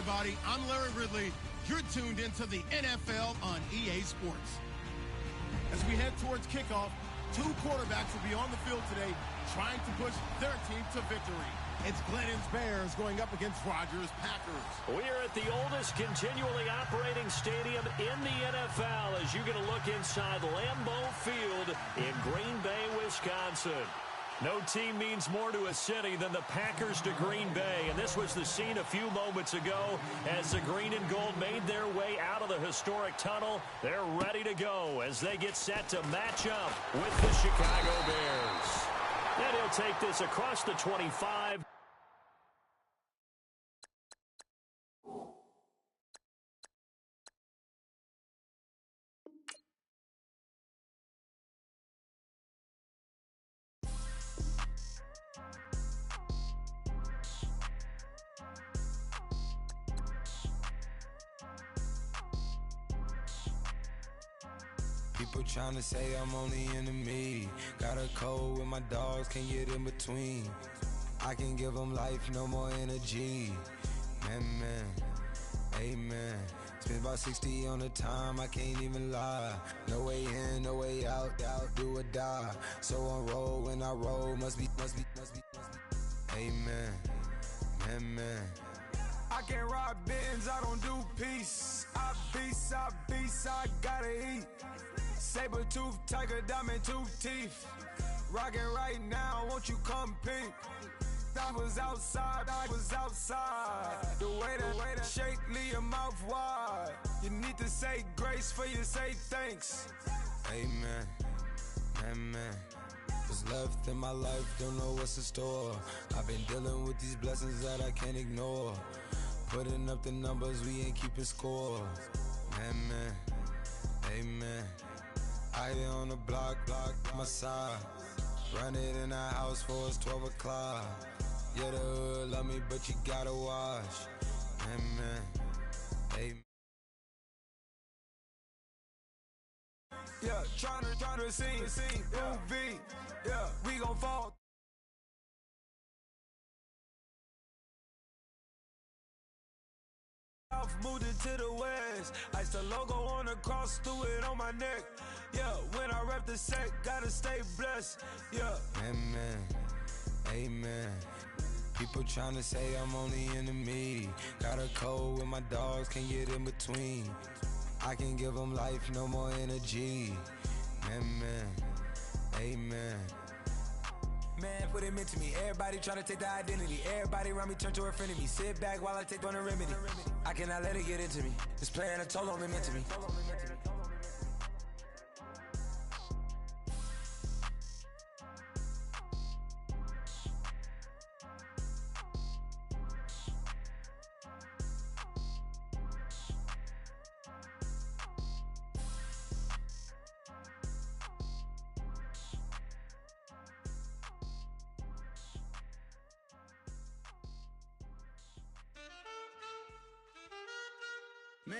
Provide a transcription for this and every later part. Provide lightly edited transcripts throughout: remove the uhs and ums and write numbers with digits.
everybody. I'm Larry Ridley. You're tuned into the NFL on EA Sports. As we head towards kickoff, two quarterbacks will be on the field today trying to push their team to victory. It's Glennon's Bears going up against Rodgers' Packers. We are at the oldest continually operating stadium in the NFL as you get a look inside Lambeau Field in Green Bay, Wisconsin. No team means more to a city than the Packers to Green Bay, and this was the scene a few moments ago as the green and gold made their way out of the historic tunnel. They're ready to go as they get set to match up with the Chicago Bears. And he'll take this across the 25. People trying to say I'm on the enemy. Got a cold with my dogs, can't get in between. I can give them life, no more energy. Man, amen. Spent about 60 on the time, I can't even lie. No way in, no way out, do or die. So on roll, when I roll, must be. Amen, man. I can't rob Benz, I don't do peace. I beast, I gotta eat. Saber tooth, tiger, diamond tooth teeth. Rockin' right now, won't you come peep? I was outside. The way that shake, leave your mouth wide. You need to say grace for you say thanks. Amen, man. What's left in my life, don't know what's in store. I've been dealing with these blessings that I can't ignore. Putting up the numbers, we ain't keeping score. Man, amen. I here on the block, my side. Run it in the house for us 12 o'clock. Yeah, the hood love me, but you gotta watch. Amen. Yeah, trying to see, UV. Yeah, we gon' fall. Moved it to the west. Iced the logo on the cross, threw it on my neck. Yeah, when I rep the set, gotta stay blessed. Yeah. Amen. People trying to say I'm on the enemy. Got a cold with my dogs, can't get in between. I can give them life, no more energy. Amen. Man, what it meant to me. Everybody trying to take the identity. Everybody around me turn to a friend of me. Sit back while I take on a remedy. I cannot let it get into me. It's playing a toll on me, meant to me. Man.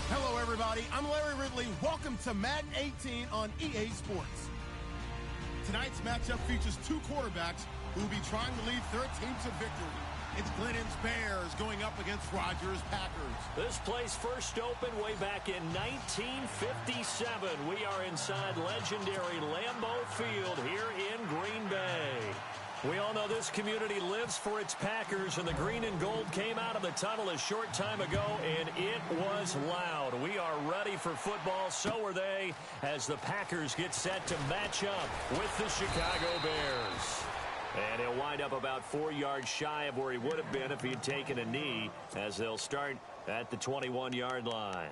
Hello, everybody. I'm Larry Ridley. Welcome to Madden 18 on EA Sports. Tonight's matchup features two quarterbacks who will be trying to lead their team to victory. It's Glennon's Bears going up against Rodgers' Packers. This place first opened way back in 1957. We are inside legendary Lambeau Field here in Green Bay. We all know this community lives for its Packers, and the green and gold came out of the tunnel a short time ago, and it was loud. We are ready for football. So are they, as the Packers get set to match up with the Chicago Bears. And he'll wind up about 4 yards shy of where he would have been if he had taken a knee, as they'll start at the 21-yard line.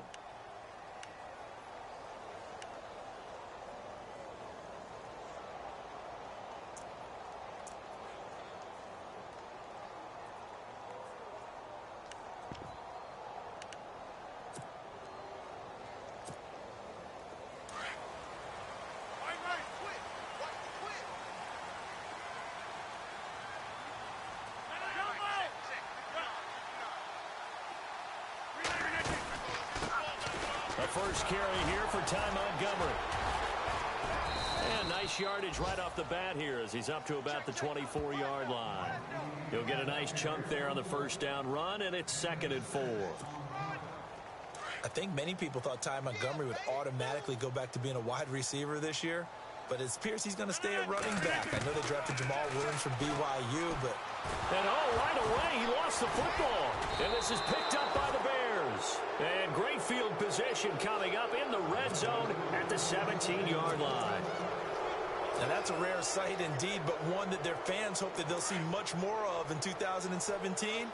The first carry here for Ty Montgomery. And nice nice yardage right off the bat here as he's up to about the 24-yard line. He'll get a nice chunk there on the first down run, and it's 2nd and 4. I think many people thought Ty Montgomery would automatically go back to being a wide receiver this year, but it appears he's going to stay a running back. I know they drafted Jamal Williams from BYU, but... And right away, he lost the football. And this is picked up by the Bears. And great field position coming up in the red zone at the 17-yard line. And that's a rare sight indeed, but one that their fans hope that they'll see much more of in 2017.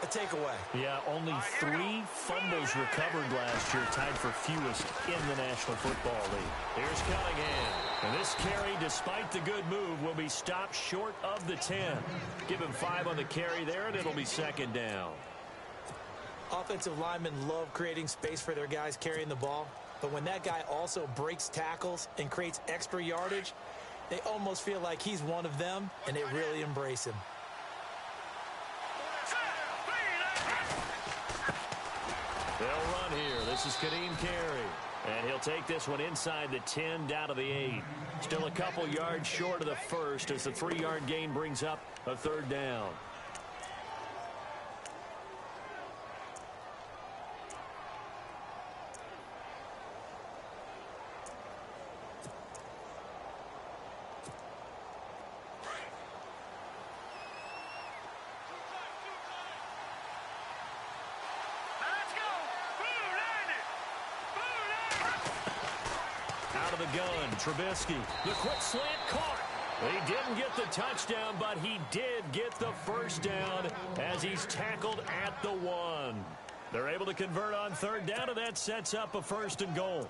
A takeaway. Yeah, only 3 fumbles recovered last year, tied for fewest in the National Football League. Here's Cunningham. And this carry, despite the good move, will be stopped short of the 10. Give him 5 on the carry there, and it'll be 2nd down. Offensive linemen love creating space for their guys carrying the ball, but when that guy also breaks tackles and creates extra yardage, they almost feel like he's one of them, and they really embrace him. They'll run here. This is Kadeem Carey. And he'll take this one inside the 10 down to the 8. Still a couple yards short of the first as the 3-yard gain brings up a 3rd down. Gun, Trubisky, the quick slant caught. He didn't get the touchdown, but he did get the first down as he's tackled at the 1. They're able to convert on 3rd down, and that sets up a 1st and goal.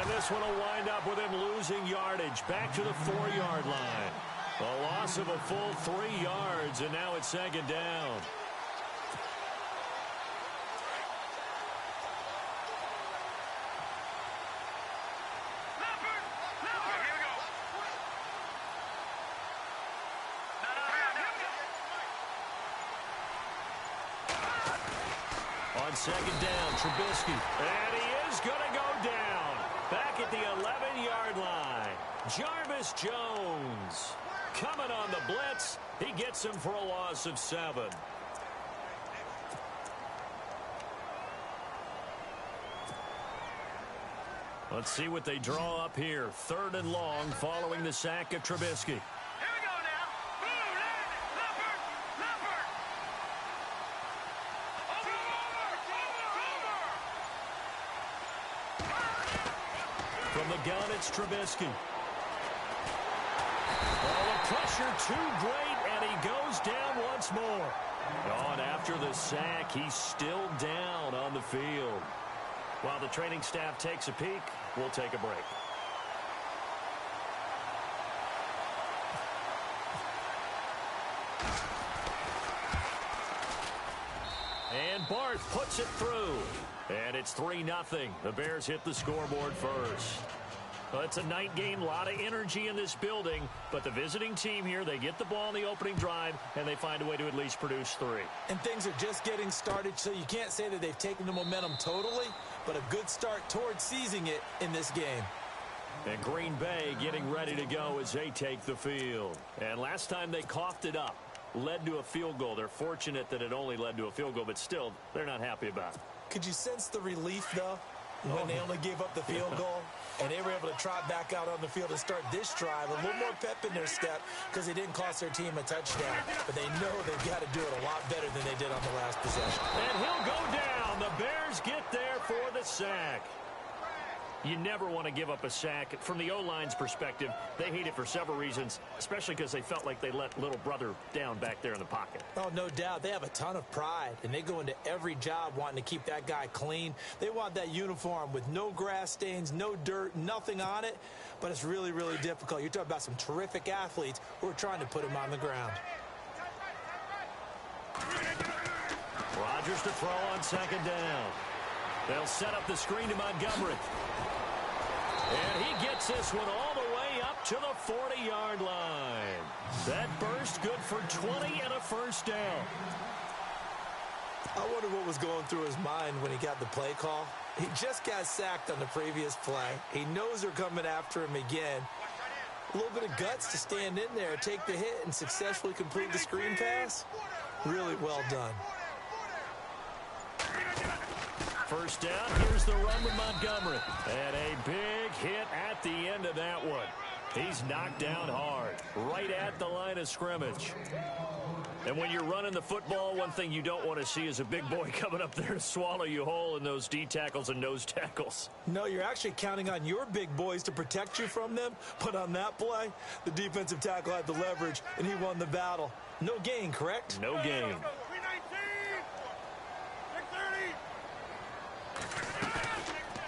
This one will wind up with him losing yardage back to the 4-yard line. A loss of a full 3 yards, and now it's 2nd down. On 2nd down, Trubisky, and he is going to go down. Back at the 11-yard line, Jarvis Jones coming on the blitz. He gets him for a loss of 7. Let's see what they draw up here. 3rd and long following the sack of Trubisky. From the gun, it's Trubisky. Oh, the pressure too great, and he goes down once more. On after the sack, he's still down on the field. While the training staff takes a peek, we'll take a break. And Barth puts it through. And it's 3-0. The Bears hit the scoreboard first. Well, it's a night game, a lot of energy in this building, but the visiting team here, they get the ball in the opening drive, and they find a way to at least produce 3. And things are just getting started, so you can't say that they've taken the momentum totally, but a good start towards seizing it in this game. And Green Bay getting ready to go as they take the field. And last time they coughed it up, led to a field goal. They're fortunate that it only led to a field goal, but still, they're not happy about it. Could you sense the relief, though, when they only gave up the field goal? And they were able to trot back out on the field and start this drive. A little more pep in their step because it didn't cost their team a touchdown. But they know they've got to do it a lot better than they did on the last possession. And he'll go down. The Bears get there for the sack. You never want to give up a sack. From the O-line's perspective, they hate it for several reasons, especially because they felt like they let little brother down back there in the pocket. Oh, no doubt. They have a ton of pride, and they go into every job wanting to keep that guy clean. They want that uniform with no grass stains, no dirt, nothing on it, but it's really, really difficult. You're talking about some terrific athletes who are trying to put him on the ground. Rodgers to throw on second down. They'll set up the screen to Montgomery. And he gets this one all the way up to the 40-yard line. That burst good for 20 and a first down. I wonder what was going through his mind when he got the play call. He just got sacked on the previous play. He knows they're coming after him again. A little bit of guts to stand in there, take the hit, and successfully complete the screen pass. Really well done. First down, here's the run with Montgomery. And a big hit at the end of that one. He's knocked down hard, right at the line of scrimmage. And when you're running the football, one thing you don't want to see is a big boy coming up there to swallow you whole in those D tackles and nose tackles. No, you're actually counting on your big boys to protect you from them. But on that play, the defensive tackle had the leverage, and he won the battle. No gain, correct? No gain.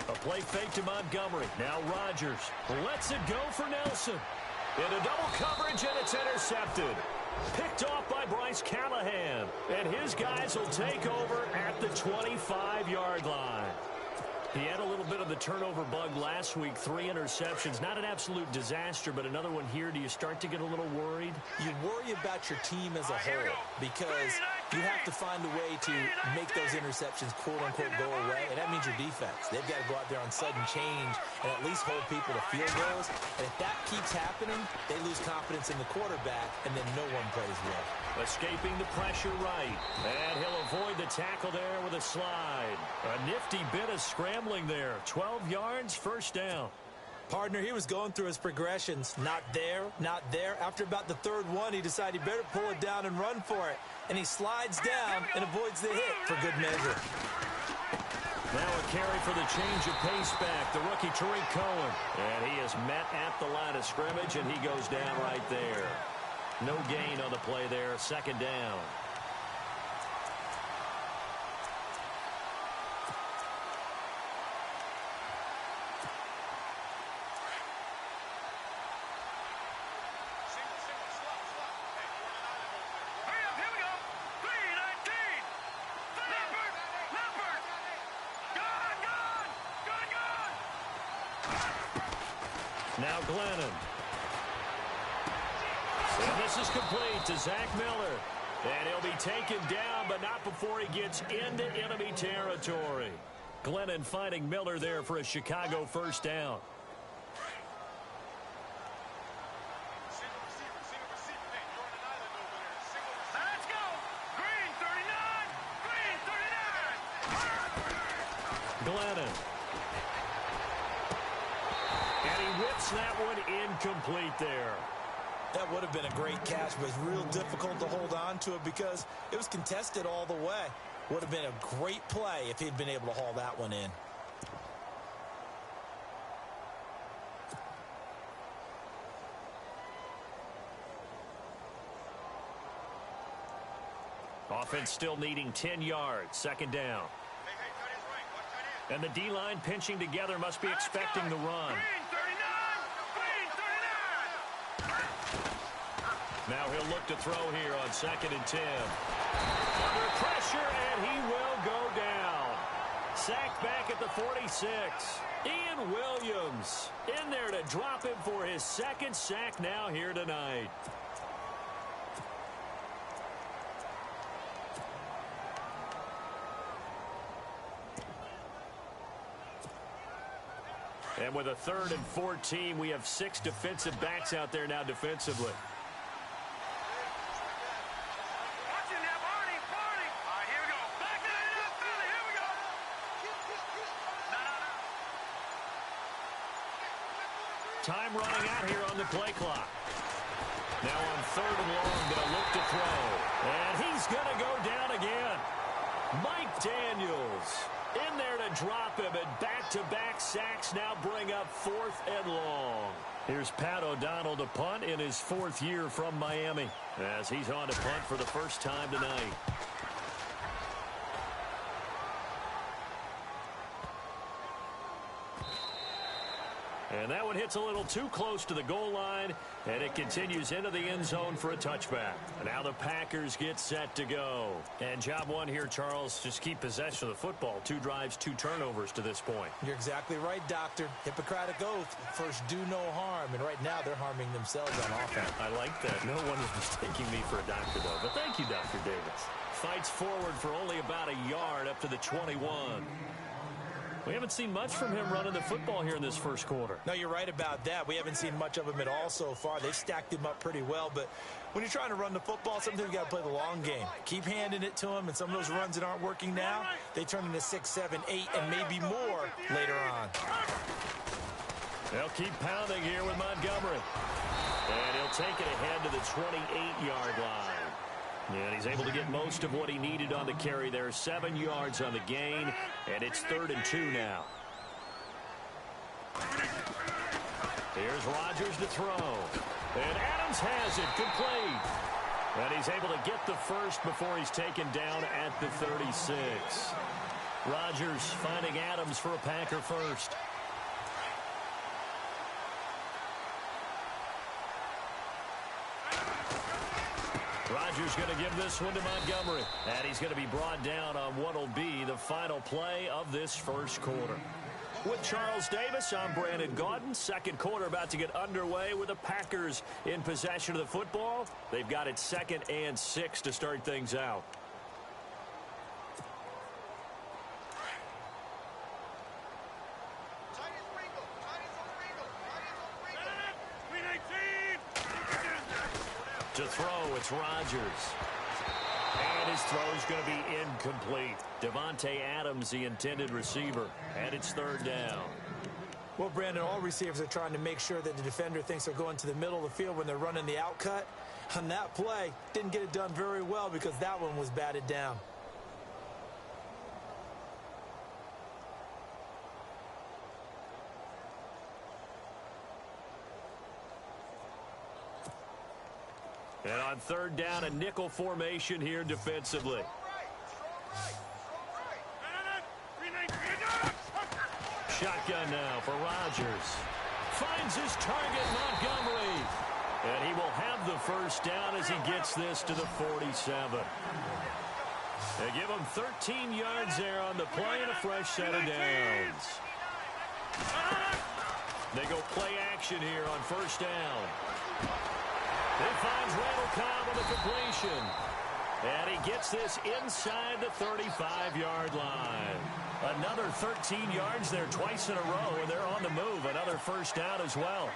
A play fake to Montgomery. Now Rodgers lets it go for Nelson. Into double coverage, and it's intercepted. Picked off by Bryce Callahan. And his guys will take over at the 25-yard line. He had a little bit of the turnover bug last week, 3 interceptions. Not an absolute disaster, but another one here. Do you start to get a little worried? You worry about your team as a whole because you have to find a way to make those interceptions, quote-unquote, go away, and that means your defense. They've got to go out there on sudden change and at least hold people to field goals. And if that keeps happening, they lose confidence in the quarterback, and then no one plays well. Escaping the pressure right. And he'll avoid the tackle there with a slide. A nifty bit of scrambling there. 12 yards, first down. Partner, he was going through his progressions. Not there, not there. After about the third one, he decided he better pull it down and run for it. And he slides down and avoids the hit for good measure. Now a carry for the change of pace back. The rookie Tariq Cohen. And he is met at the line of scrimmage, and he goes down right there. No gain on the play there. Second down. Now Glennon. And this is complete to Zach Miller. And he'll be taken down, but not before he gets into enemy territory. Glennon finding Miller there for a Chicago first down. Let's go! Green 39! Green 39! Glennon. And he whips that one incomplete there. That would have been a great catch, but it's real difficult to hold on to it because it was contested all the way. Would have been a great play if he'd been able to haul that one in. Offense still needing 10 yards. Second down. And the D-line pinching together must be expecting the run. Now he'll look to throw here on 2nd and 10. Under pressure, and he will go down. Sacked back at the 46. Ian Williams in there to drop him for his second sack now here tonight. And with a 3rd and 14, we have 6 defensive backs out there now defensively. Time running out here on the play clock. Now on 3rd and long, they'll look to throw. And he's going to go down again. Mike Daniels in there to drop him, and back-to-back sacks now bring up 4th and long. Here's Pat O'Donnell to punt in his 4th year from Miami, as he's on to punt for the first time tonight. And that one hits a little too close to the goal line, and it continues into the end zone for a touchback. And now the Packers get set to go. And job one here, Charles, just keep possession of the football. 2 drives, 2 turnovers to this point. You're exactly right, Doctor. Hippocratic oath. First, do no harm. And right now, they're harming themselves on offense. I like that. No one is mistaking me for a doctor, though. But thank you, Dr. Davis. Fights forward for only about a yard up to the 21. We haven't seen much from him running the football here in this first quarter. No, you're right about that. We haven't seen much of him at all so far. They've stacked him up pretty well, but when you're trying to run the football, sometimes you got to play the long game. Keep handing it to him, and some of those runs that aren't working now, they turn into 6, 7, 8, and maybe more later on. They'll keep pounding here with Montgomery. And he'll take it ahead to the 28-yard line. And he's able to get most of what he needed on the carry there. 7 yards on the gain, and it's 3rd and 2 now. Here's Rodgers to throw. And Adams has it complete. And he's able to get the first before he's taken down at the 36. Rodgers finding Adams for a Packer first. Rodgers going to give this one to Montgomery. And he's going to be brought down on what will be the final play of this first quarter. With Charles Davis, I'm Brandon Gaudin. Second quarter about to get underway with the Packers in possession of the football. They've got it 2nd and 6 to start things out. To throw, it's Rodgers. And his throw is going to be incomplete. Davante Adams, the intended receiver. And it's 3rd down. Well, Brandon, all receivers are trying to make sure that the defender thinks they're going to the middle of the field when they're running the out cut. On that play, didn't get it done very well because that one was batted down. And on 3rd down, a nickel formation here defensively. Shotgun now for Rodgers. Finds his target, Montgomery. And he will have the first down as he gets this to the 47. They give him 13 yards there on the play and a fresh set of downs. They go play action here on 1st down. He finds Randall Cobb on the completion. And he gets this inside the 35-yard line. Another 13 yards there twice in a row, and they're on the move. Another first down as well.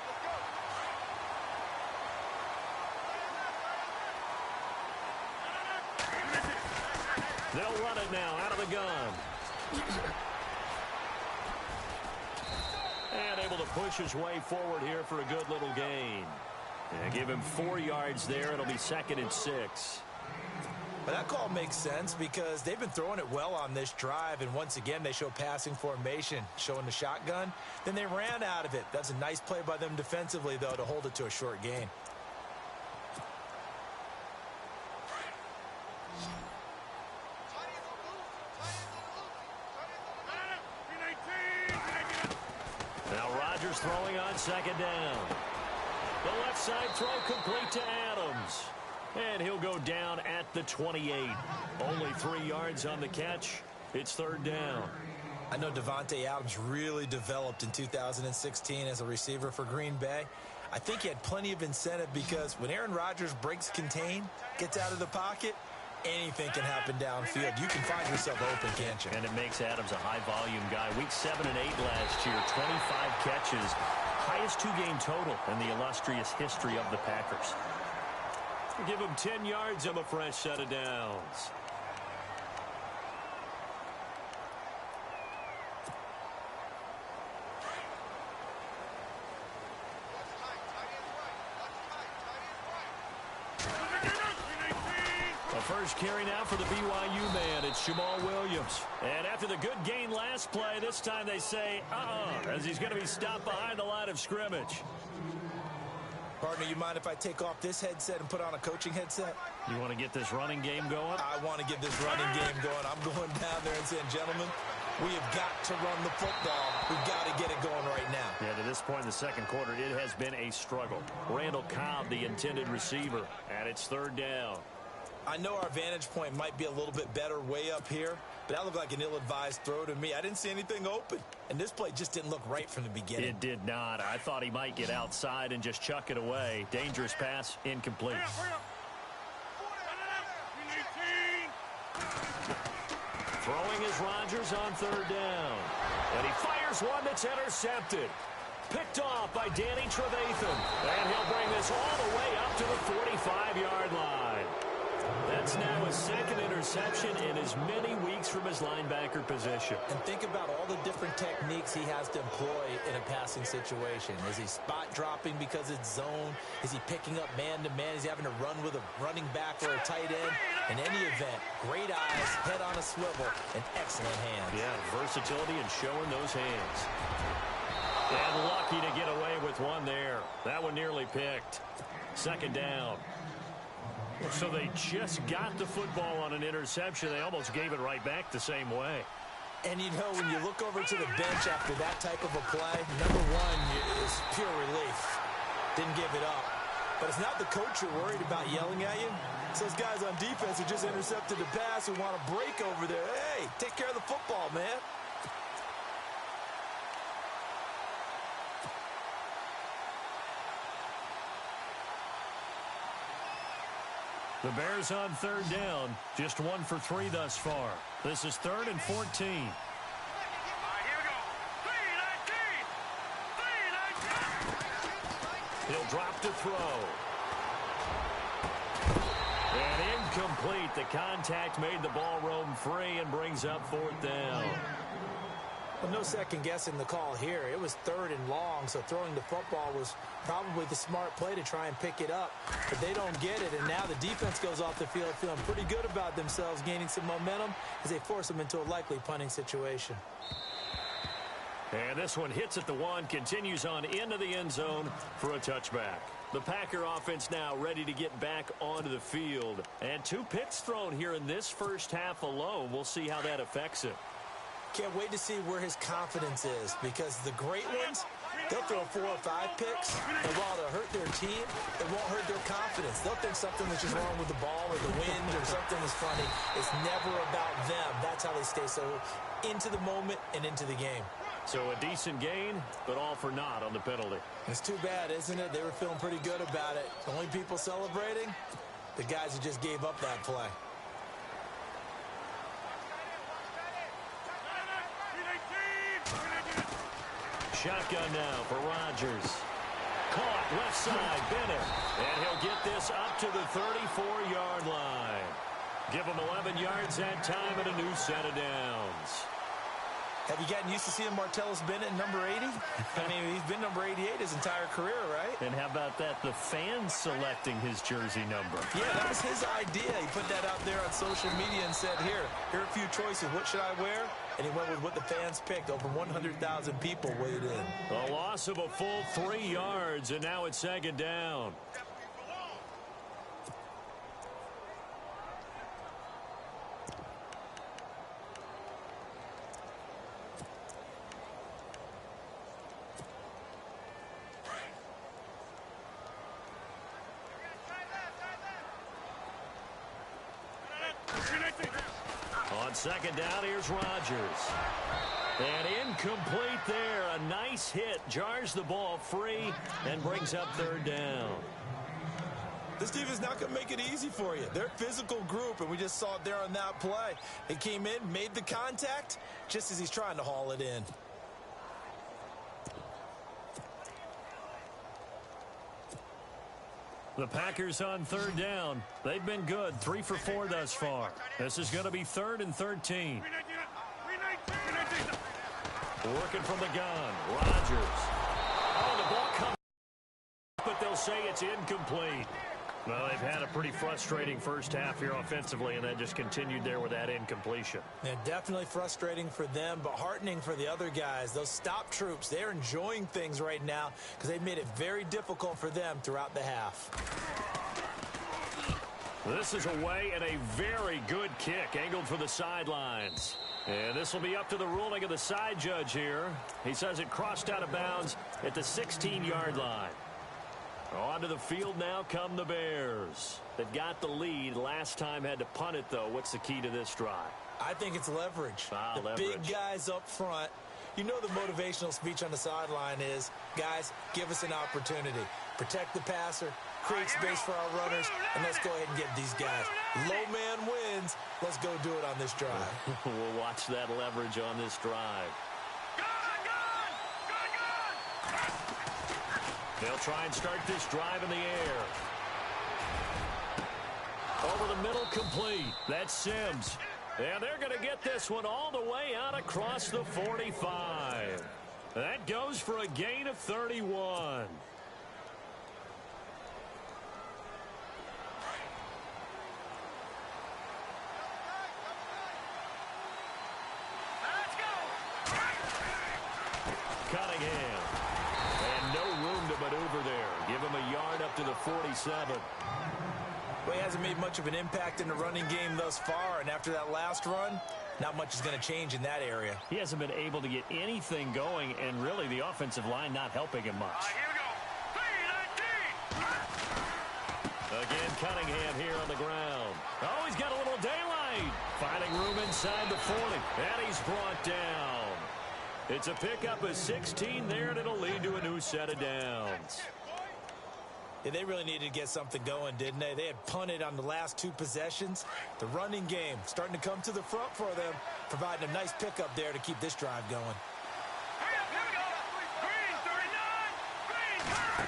They'll run it now out of the gun. And able to push his way forward here for a good little gain. And give him 4 yards there. It'll be 2nd and 6. But that call makes sense because they've been throwing it well on this drive, and once again they show passing formation, showing the shotgun. Then they ran out of it. That's a nice play by them defensively, though, to hold it to a short gain. Now Rodgers throwing on 2nd down. The left side throw complete to Adams. And he'll go down at the 28. Only 3 yards on the catch. It's 3rd down. I know Davante Adams really developed in 2016 as a receiver for Green Bay. I think he had plenty of incentive because when Aaron Rodgers breaks contain, gets out of the pocket, anything can happen downfield. You can find yourself open, can't you? And it makes Adams a high-volume guy. Week 7 and 8 last year, 25 catches. Highest 2-game total in the illustrious history of the Packers. Give him 10 yards of a fresh set of downs. The first carry now for the BYU man. It's Jamal Williams. And after the good gain last play, this time they say, as he's going to be stopped behind the line of scrimmage. Partner, you mind if I take off this headset and put on a coaching headset? You want to get this running game going? I want to get this running game going. I'm going down there and saying, gentlemen, We have got to run the football. We've got to get it going right now. Yeah, to this point in the second quarter, it has been a struggle. Randall Cobb, the intended receiver, and it's third down. I know our vantage point might be a little bit better way up here, but that looked like an ill-advised throw to me. I didn't see anything open, and this play just didn't look right from the beginning. It did not. I thought he might get outside and just chuck it away. Dangerous pass, incomplete. Throwing is Rodgers on third down. And he fires one that's intercepted. Picked off by Danny Trevathan. And he'll bring this all the way up to the 45-yard line. That's now his second interception in as many weeks from his linebacker position. And think about all the different techniques he has to employ in a passing situation. Is he spot dropping because it's zone? Is he picking up man-to-man? Is he having to run with a running back or a tight end? In any event, great eyes, head on a swivel, and excellent hands. Yeah, versatility and showing those hands. And lucky to get away with one there. That one nearly picked. Second down. So they just got the football on an interception. They almost gave it right back the same way. And, you know, when you look over to the bench after that type of a play, number one is pure relief. Didn't give it up. But it's not the coach you're worried about yelling at you. It's those guys on defense who just intercepted the pass who want to break over there. Hey, take care of the football, man. The Bears on third down, just 1 for 3 thus far. This is 3rd and 14. All right, here we go. 3-19. He'll drop to throw. And incomplete. The contact made the ball roam free and brings up 4th down. Well, no second guessing the call here. It was 3rd and long, so throwing the football was probably the smart play to try and pick it up. But they don't get it, and now the defense goes off the field feeling pretty good about themselves, gaining some momentum as they force them into a likely punting situation. And this one hits at the 1, continues on into the end zone for a touchback. The Packer offense now ready to get back onto the field. And 2 picks thrown here in this first half alone. We'll see how that affects it. Can't wait to see where his confidence is, because the great ones, they'll throw 4 or 5 picks, and while they'll hurt their team, it won't hurt their confidence. They'll think something is just wrong with the ball or the wind or something is funny. It's never about them. That's how they stay so into the moment and into the game. So a decent gain, but all for naught on the penalty. It's too bad, isn't it? They were feeling pretty good about it. The only people celebrating, the guys who just gave up that play. Shotgun now for Rodgers. Caught left side, Bennett. And he'll get this up to the 34-yard line. Give him 11 yards that time and a new set of downs. Have you gotten used to seeing Martellus Bennett number 80? I mean, he's been number 88 his entire career, right? And how about that? The fans selecting his jersey number. Yeah, that was his idea. He put that out there on social media and said, here are a few choices. What should I wear? And he went with what the fans picked. Over 100,000 people weighed in. A loss of a full 3 yards, and now it's second down. On second down, here's Rodgers. And incomplete there. A nice hit. Jars the ball free and brings up third down. This team is not going to make it easy for you. They're a physical group, and we just saw it there on that play. He came in, made the contact, just as he's trying to haul it in. The Packers on third down. They've been good. 3 for 4 thus far. This is going to be 3rd and 13. Working from the gun. Rodgers. Oh, the ball comes, but they'll say it's incomplete. Well, they've had a pretty frustrating first half here offensively, and that just continued there with that incompletion. Yeah, definitely frustrating for them, but heartening for the other guys. Those stop troops, they're enjoying things right now because they've made it very difficult for them throughout the half. This is away and a very good kick angled for the sidelines. And this will be up to the ruling of the side judge here. He says it crossed out of bounds at the 16-yard line. Onto the field now come the Bears. They've got the lead. Last time had to punt it, though. What's the key to this drive? I think it's leverage. The big guys up front. You know the motivational speech on the sideline is, guys, give us an opportunity. Protect the passer, create space for our runners, and let's go ahead and get these guys. Low man wins. Let's go do it on this drive. We'll watch that leverage on this drive. They'll try and start this drive in the air. Over the middle, complete. That's Sims. And they're going to get this one all the way out across the 45. That goes for a gain of 31. Cunningham. And no room to maneuver there. Give him a yard up to the 47. Well, he hasn't made much of an impact in the running game thus far, and after that last run, not much is going to change in that area. He hasn't been able to get anything going, and really the offensive line not helping him much. Here we go. Again, Cunningham here on the ground. Oh, he's got a little daylight. Finding room inside the 40, and he's brought down. It's a pickup of 16 there, and it'll lead to a new set of downs. Yeah, they really needed to get something going, didn't they? They had punted on the last two possessions. The running game starting to come to the front for them, providing a nice pickup there to keep this drive going. Here we go. Green, 39. Green.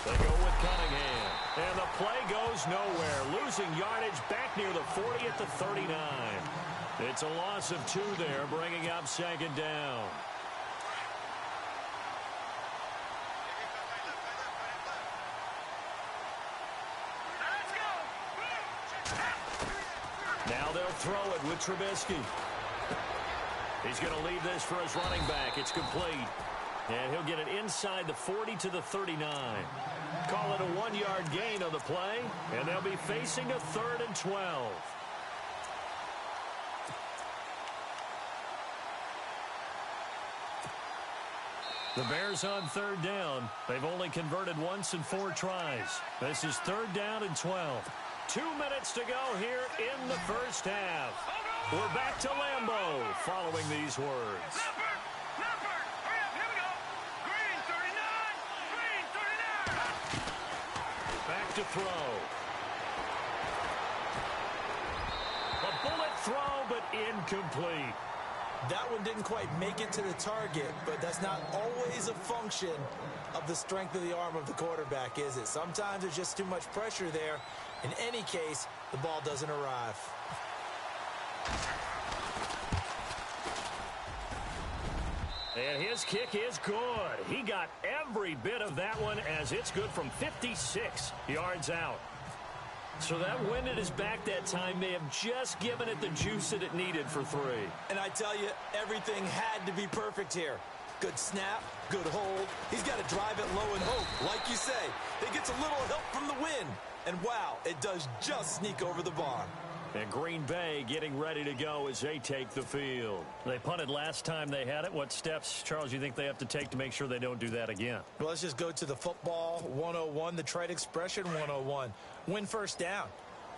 They go with Cunningham. And the play goes nowhere. Losing yardage back near the 40 at the 39. It's a loss of 2 there, bringing up second down. Now they'll throw it with Trubisky. He's going to leave this for his running back. It's complete. And he'll get it inside the 40 to the 39. Call it a 1-yard gain on the play. And they'll be facing a 3rd and 12. The Bears on 3rd down. They've only converted once in 4 tries. This is 3rd down and 12. 2 minutes to go here in the first half. We're back to Lambeau following these words. Leopard. Hurry up. Here we go. Green, 39. Green, 39. Back to throw. A bullet throw, but incomplete. That one didn't quite make it to the target, but that's not always a function of the strength of the arm of the quarterback, is it? Sometimes there's just too much pressure there. In any case, the ball doesn't arrive. And his kick is good. He got every bit of that one as it's good from 56 yards out. So that wind at his back that time may have just given it the juice that it needed for 3. And I tell you, everything had to be perfect here. Good snap, good hold. He's got to drive it low and hope. Like you say, it gets a little help from the wind. And wow, it does just sneak over the bar. And Green Bay getting ready to go as they take the field. They punted last time they had it. What steps, Charles, you think they have to take to make sure they don't do that again? Well, let's just go to the football 101, the trite expression 101. Win first down.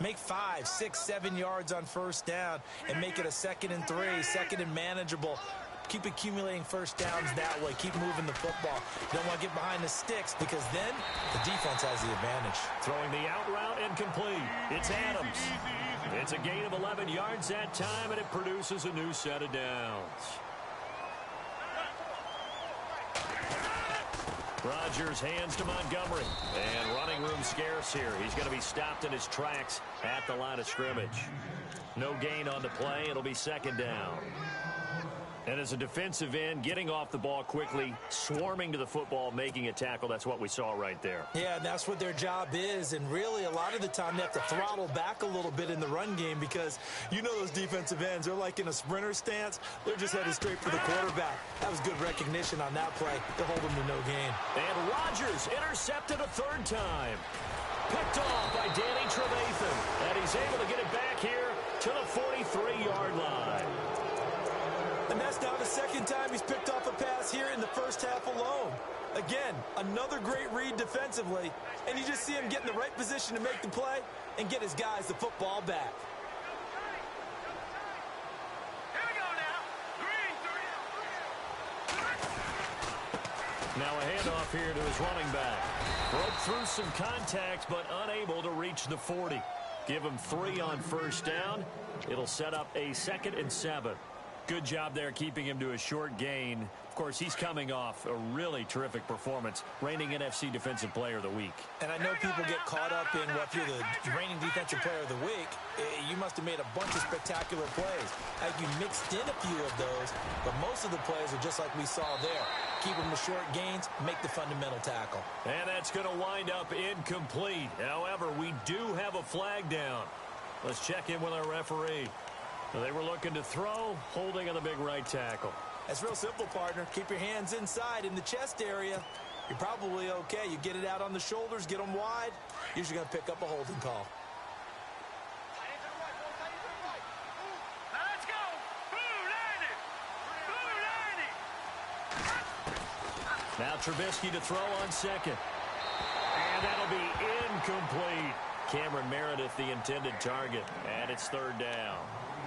Make 5, 6, 7 yards on first down and make it a 2nd and 3, 2nd and manageable. Keep accumulating first downs that way. Keep moving the football. You don't want to get behind the sticks because then the defense has the advantage. Throwing the out route incomplete. It's Adams. It's a gain of 11 yards that time, and it produces a new set of downs. Rodgers hands to Montgomery. And running room scarce here. He's going to be stopped in his tracks at the line of scrimmage. No gain on the play. It'll be 2nd down. And as a defensive end, getting off the ball quickly, swarming to the football, making a tackle, that's what we saw right there. Yeah, and that's what their job is. And really, a lot of the time, they have to throttle back a little bit in the run game because you know those defensive ends, they're like in a sprinter stance. They're just headed straight for the quarterback. That was good recognition on that play to hold them to no gain. And Rodgers intercepted a 3rd time. Picked off by Danny Trevathan. And he's able to get it back here to the 43-yard line. And that's now the second time he's picked off a pass here in the first half alone. Again, another great read defensively. And you just see him get in the right position to make the play and get his guys the football back. Here we go now. Green, 30. Now a handoff here to his running back. Broke through some contact, but unable to reach the 40. Give him 3 on first down. It'll set up a 2nd and 7. Good job there keeping him to a short gain. Of course, he's coming off a really terrific performance, reigning NFC Defensive Player of the Week. And I know people get caught up in, well, if you're the reigning Defensive Player of the Week, you must have made a bunch of spectacular plays. You mixed in a few of those, but most of the plays are just like we saw there. Keep them to short gains, make the fundamental tackle. And that's going to wind up incomplete. However, we do have a flag down. Let's check in with our referee. They were looking to throw, holding on the big right tackle. That's real simple, partner. Keep your hands inside in the chest area. You're probably okay. You get it out on the shoulders, get them wide. Usually going to pick up a holding call. Let's go. Blue 90. Blue 90. Now Trubisky to throw on 2nd. And that'll be incomplete. Cameron Meredith, the intended target. And it's 3rd down.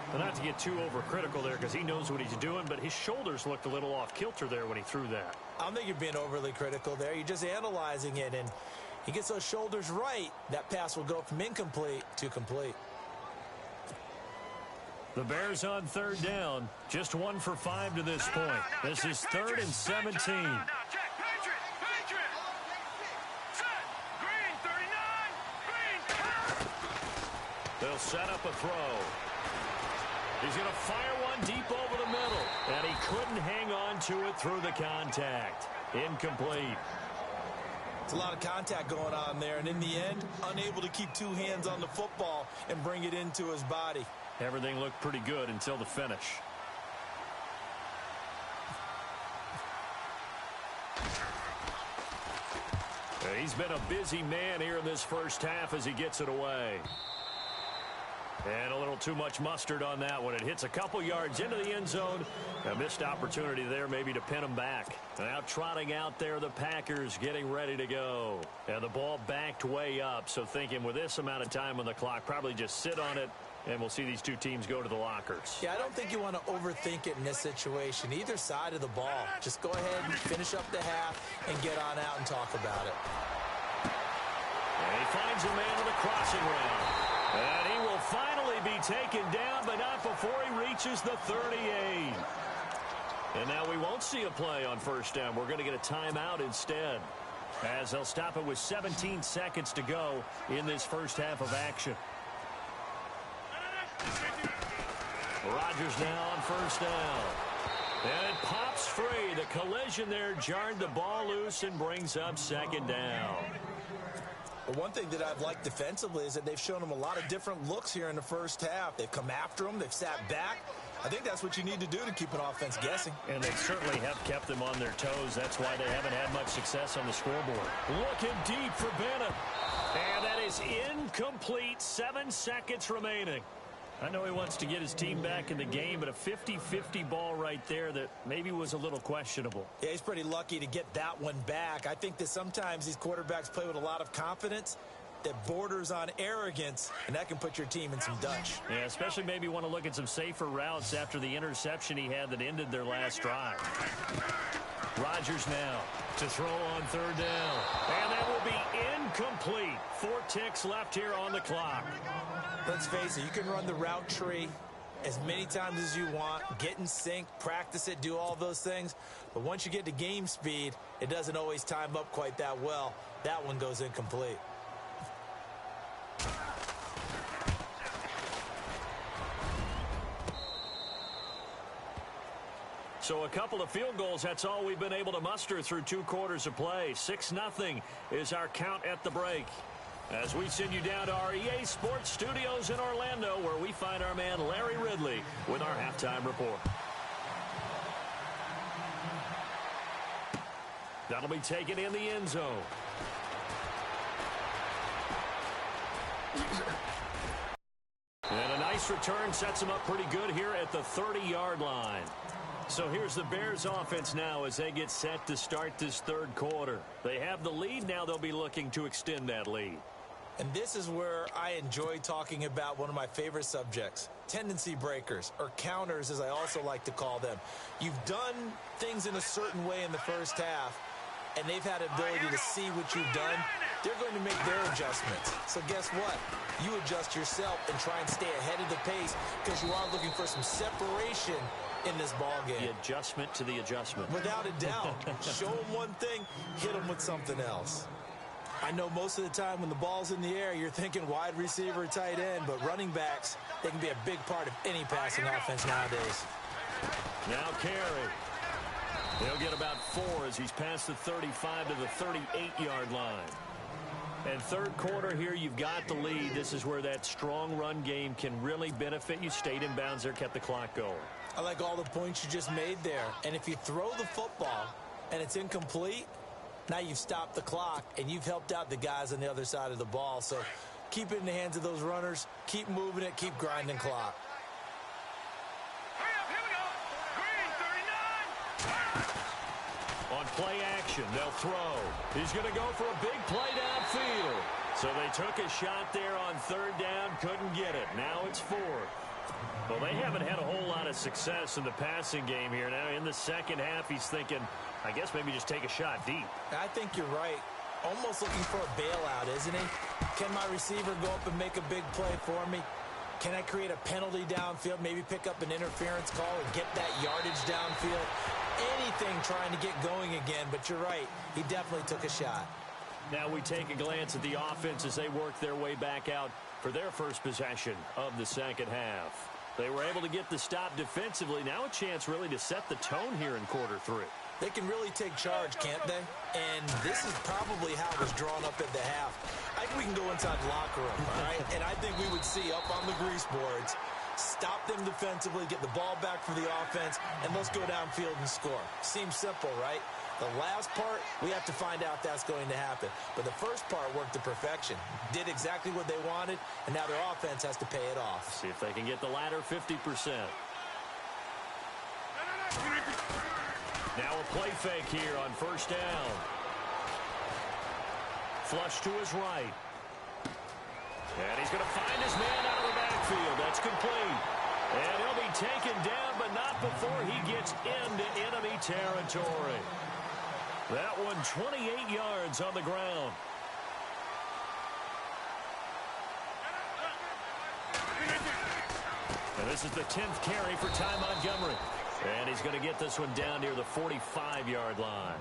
But not to get too overcritical there because he knows what he's doing, but his shoulders looked a little off kilter there when he threw that. I don't think you're being overly critical there. You're just analyzing it, and he gets those shoulders right. That pass will go from incomplete to complete. The Bears on 3rd down. Just 1 for 5 to this point. This is 3rd and 17. Now check. Patriot. Set. Green 39. Green. They'll set up a throw. He's going to fire one deep over the middle. And he couldn't hang on to it through the contact. Incomplete. It's a lot of contact going on there, and in the end, unable to keep 2 hands on the football and bring it into his body. Everything looked pretty good until the finish. He's been a busy man here in this first half as he gets it away. And a little too much mustard on that one. It hits a couple yards into the end zone. A missed opportunity there maybe to pin him back. Now trotting out there, the Packers getting ready to go. And the ball backed way up. So thinking with this amount of time on the clock, probably just sit on it. And we'll see these 2 teams go to the lockers. Yeah, I don't think you want to overthink it in this situation. Either side of the ball. Just go ahead and finish up the half and get on out and talk about it. And he finds a man with a crossing route. And he will finally be taken down, but not before he reaches the 38. And now we won't see a play on first down. We're going to get a timeout instead, as they'll stop it with 17 seconds to go in this first half of action. Rodgers now on first down. And it pops free. The collision there jarred the ball loose and brings up 2nd down. But one thing that I've liked defensively is that they've shown them a lot of different looks here in the first half. They've come after them. They've sat back. I think that's what you need to do to keep an offense guessing. And they certainly have kept them on their toes. That's why they haven't had much success on the scoreboard. Looking deep for Bennett. And that is incomplete. 7 seconds remaining. I know he wants to get his team back in the game, but a 50-50 ball right there that maybe was a little questionable. Yeah, he's pretty lucky to get that one back. I think that sometimes these quarterbacks play with a lot of confidence that borders on arrogance, and that can put your team in some Dutch. Yeah, especially maybe want to look at some safer routes after the interception he had that ended their last drive. Rodgers now to throw on 3rd down. And that will be incomplete. 4 ticks left here on the clock. Let's face it, you can run the route tree as many times as you want, get in sync, practice it, do all those things. But once you get to game speed, it doesn't always time up quite that well. That one goes incomplete. So a couple of field goals, that's all we've been able to muster through 2 quarters of play. 6-0 is our count at the break. As we send you down to our EA Sports Studios in Orlando, where we find our man Larry Ridley with our halftime report. That'll be taken in the end zone. And a nice return sets them up pretty good here at the 30-yard line. So here's the Bears offense now as they get set to start this third quarter. They have the lead. Now they'll be looking to extend that lead. And this is where I enjoy talking about one of my favorite subjects, tendency breakers, or counters as I also like to call them. You've done things in a certain way in the first half, and they've had ability to see what you've done. They're going to make their adjustments. So guess what? You adjust yourself and try and stay ahead of the pace because you are looking for some separation in this ball game. The adjustment to the adjustment. Without a doubt. Show them one thing, hit them with something else. I know most of the time when the ball's in the air, you're thinking wide receiver, tight end, but running backs, they can be a big part of any passing offense nowadays. Now Carey. He'll get about 4 as he's past the 35 to the 38-yard line. And third quarter here, you've got the lead. This is where that strong run game can really benefit you. Stayed in bounds there, kept the clock going. I like all the points you just made there. And if you throw the football and it's incomplete, now you've stopped the clock and you've helped out the guys on the other side of the ball. So keep it in the hands of those runners. Keep moving it. Keep grinding clock. Hurry up, here we go. Green, 39. On play action, they'll throw. He's going to go for a big play downfield. So they took a shot there on third down, couldn't get it. Now it's 4. Well, they haven't had a whole lot of success in the passing game here. Now in the second half, he's thinking, I guess maybe just take a shot deep. I think you're right. Almost looking for a bailout, isn't he? Can my receiver go up and make a big play for me? Can I create a penalty downfield, maybe pick up an interference call or get that yardage downfield? Anything trying to get going again, but you're right. He definitely took a shot. Now we take a glance at the offense as they work their way back out for their first possession of the second half. They were able to get the stop defensively. Now a chance really to set the tone here in quarter 3. They can really take charge, can't they? And this is probably how it was drawn up at the half. I think we can go inside the locker room, all right? And I think we would see up on the grease boards, stop them defensively, get the ball back for the offense, and let's go downfield and score. Seems simple, right? The last part, we have to find out if that's going to happen. But the first part worked to perfection. Did exactly what they wanted, and now their offense has to pay it off. See if they can get the latter 50%. Now a play fake here on first down. Flush to his right. And he's going to find his man out of the backfield. That's complete. And he'll be taken down, but not before he gets into enemy territory. That one 28 yards on the ground. And this is the 10th carry for Ty Montgomery. And he's going to get this one down near the 45-yard line.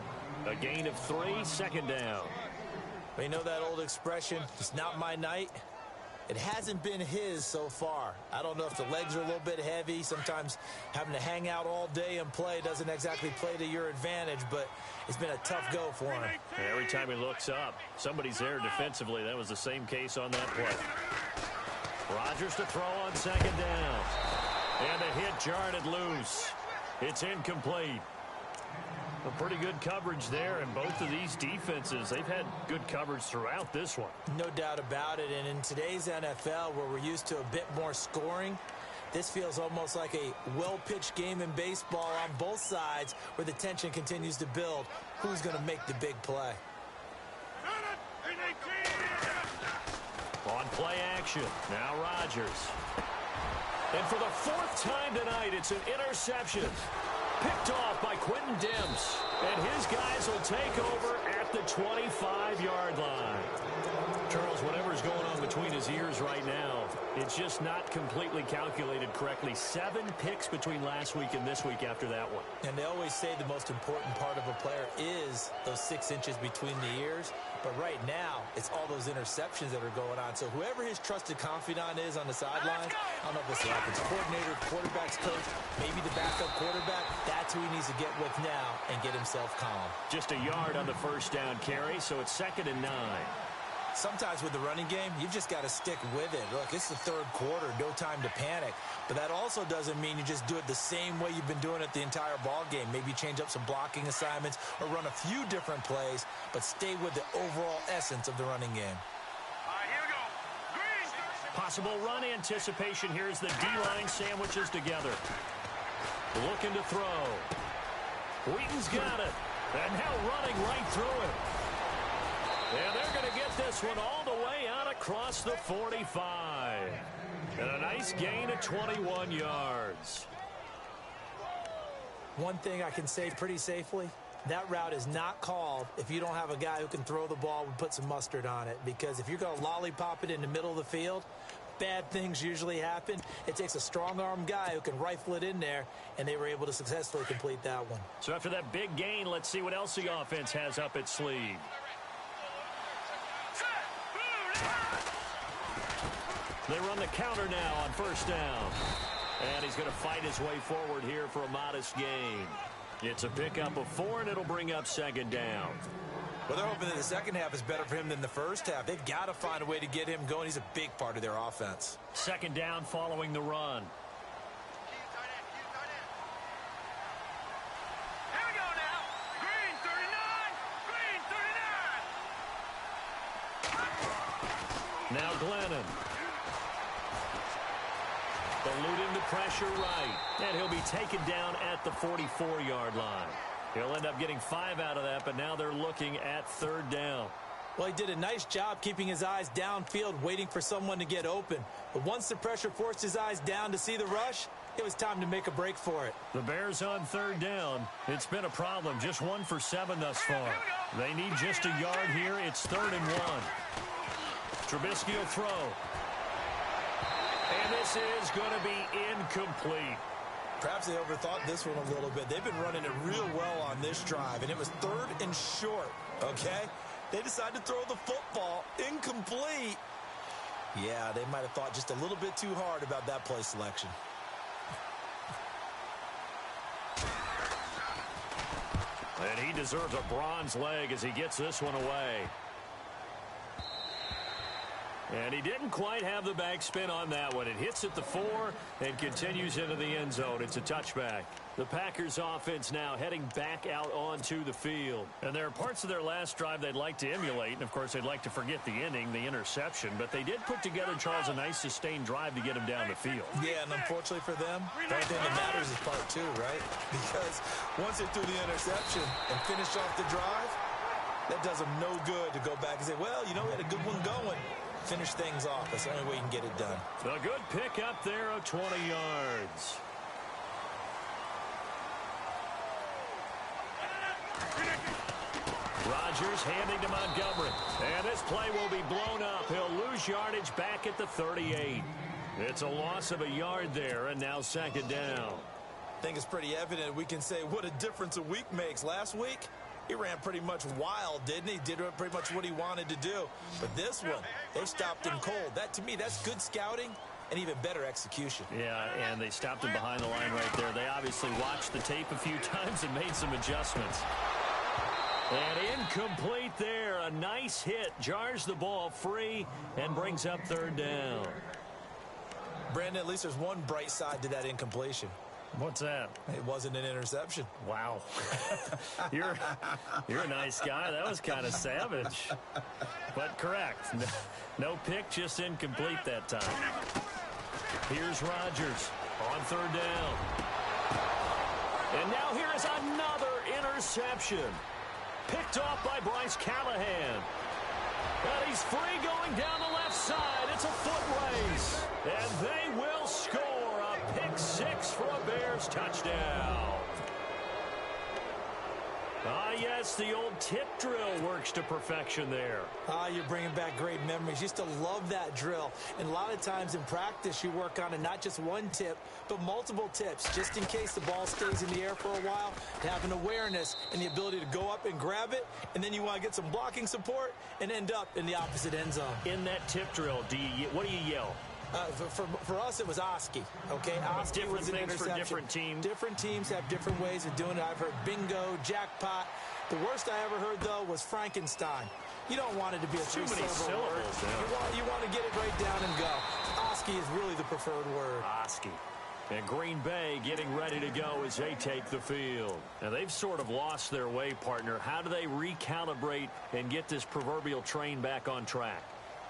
A gain of 3, second down. Well, you know that old expression, it's not my night? It hasn't been his so far. I don't know if the legs are a little bit heavy. Sometimes having to hang out all day and play doesn't exactly play to your advantage, but it's been a tough go for him. And every time he looks up, somebody's there defensively. That was the same case on that play. Rodgers to throw on second down. And the hit jarred it loose. It's incomplete. A pretty good coverage there, and both of these defenses, they've had good coverage throughout this one. No doubt about it, and in today's NFL, where we're used to a bit more scoring, this feels almost like a well-pitched game in baseball on both sides where the tension continues to build. Who's going to make the big play? On play action, now Rodgers. And for the 4th time tonight, it's an interception. Picked off by Quentin Demps. And his guys will take over at the 25-yard line. Charles, whatever's going on between his ears right now, it's just not completely calculated correctly. 7 picks between last week and this week after that one. And they always say the most important part of a player is those 6 inches between the ears. But right now, it's all those interceptions that are going on. So whoever his trusted confidant is on the sidelines, I don't know if it's the offensive coordinator, quarterback's coach, maybe the backup quarterback, that's who he needs to get with now and get himself calm. Just a yard on the first down carry, so it's 2nd and 9. Sometimes with the running game, you've just got to stick with it. Look, it's the third quarter, no time to panic. But that also doesn't mean you just do it the same way you've been doing it the entire ball game. Maybe change up some blocking assignments or run a few different plays, but stay with the overall essence of the running game. All right, here we go. Green, Possible run anticipation here as the D-line sandwiches together. Looking to throw. Wheaton's got it. And now running right through it. And they're going to get this one all the way out across the 45. And a nice gain of 21 yards. One thing I can say pretty safely, that route is not called if you don't have a guy who can throw the ball and put some mustard on it. Because if you're going to lollipop it in the middle of the field, bad things usually happen. It takes a strong-arm guy who can rifle it in there, and they were able to successfully complete that one. So after that big gain, let's see what else the offense has up its sleeve. They run the counter now on first down. And he's going to fight his way forward here for a modest gain. It's a pickup of 4, and it'll bring up second down. Well, they're hoping that the second half is better for him than the first half. They've got to find a way to get him going. He's a big part of their offense. Second down following the run. Here we go now. Green 39. Green 39. Now Glennon. Eluding the pressure right. And he'll be taken down at the 44-yard line. He'll end up getting 5 out of that, but now they're looking at third down. Well, he did a nice job keeping his eyes downfield, waiting for someone to get open. But once the pressure forced his eyes down to see the rush, it was time to make a break for it. The Bears on third down. It's been a problem. Just 1 for 7 thus far. They need just a yard here. It's 3rd and 1. Trubisky will throw. And this is going to be incomplete. Perhaps they overthought this one a little bit. They've been running it real well on this drive, and it was 3rd and short, okay? They decided to throw the football incomplete. Yeah, they might have thought just a little bit too hard about that play selection. And he deserves a bronze leg as he gets this one away. And he didn't quite have the backspin on that one. It hits at the 4 and continues into the end zone. It's a touchback. The Packers offense now heading back out onto the field. And there are parts of their last drive they'd like to emulate. And, of course, they'd like to forget the inning, the interception. But they did put together, Charles, a nice sustained drive to get him down the field. Yeah, and unfortunately for them, the only thing that matters is part 2, right? Because once they threw the interception and finished off the drive, that does them no good to go back and say, well, you know, we had a good one going. Finish things off. That's the only way you can get it done. A good pick up there of 20 yards. Rodgers handing to Montgomery. And this play will be blown up. He'll lose yardage back at the 38. It's a loss of a yard there, and now second down. I think it's pretty evident. We can say what a difference a week makes. Last week, he ran pretty much wild, didn't he? Did pretty much what he wanted to do. But this one, they stopped him cold. That, to me, that's good scouting and even better execution. Yeah, and they stopped him behind the line right there. They obviously watched the tape a few times and made some adjustments. And incomplete there. A nice hit. Jars the ball free and brings up third down. Brandon, at least there's one bright side to that incompletion. What's that? It wasn't an interception. Wow. You're a nice guy. That was kind of savage. But correct. No pick, just incomplete that time. Here's Rodgers on third down. And now here is another interception. Picked off by Bryce Callahan. And he's free going down the left side. It's a foot race. And they will score a pick six for a Bears touchdown. Ah, yes, the old tip drill works to perfection there. Ah, you're bringing back great memories. Used to love that drill. And a lot of times in practice, you work on it, not just one tip, but multiple tips, just in case the ball stays in the air for a while, to have an awareness and the ability to go up and grab it, and then you want to get some blocking support and end up in the opposite end zone. In that tip drill, what do you yell? For us, it was Oski. Okay, Oski different was an things interception. for different teams. Different teams have different ways of doing it. I've heard bingo, jackpot. The worst I ever heard, though, was Frankenstein. You don't want it to be a too many three-syllable word. syllables. You want to get it right down and go. Oski is really the preferred word. Oski. And Green Bay getting ready to go as they take the field. Now, they've sort of lost their way, partner. How do they recalibrate and get this proverbial train back on track?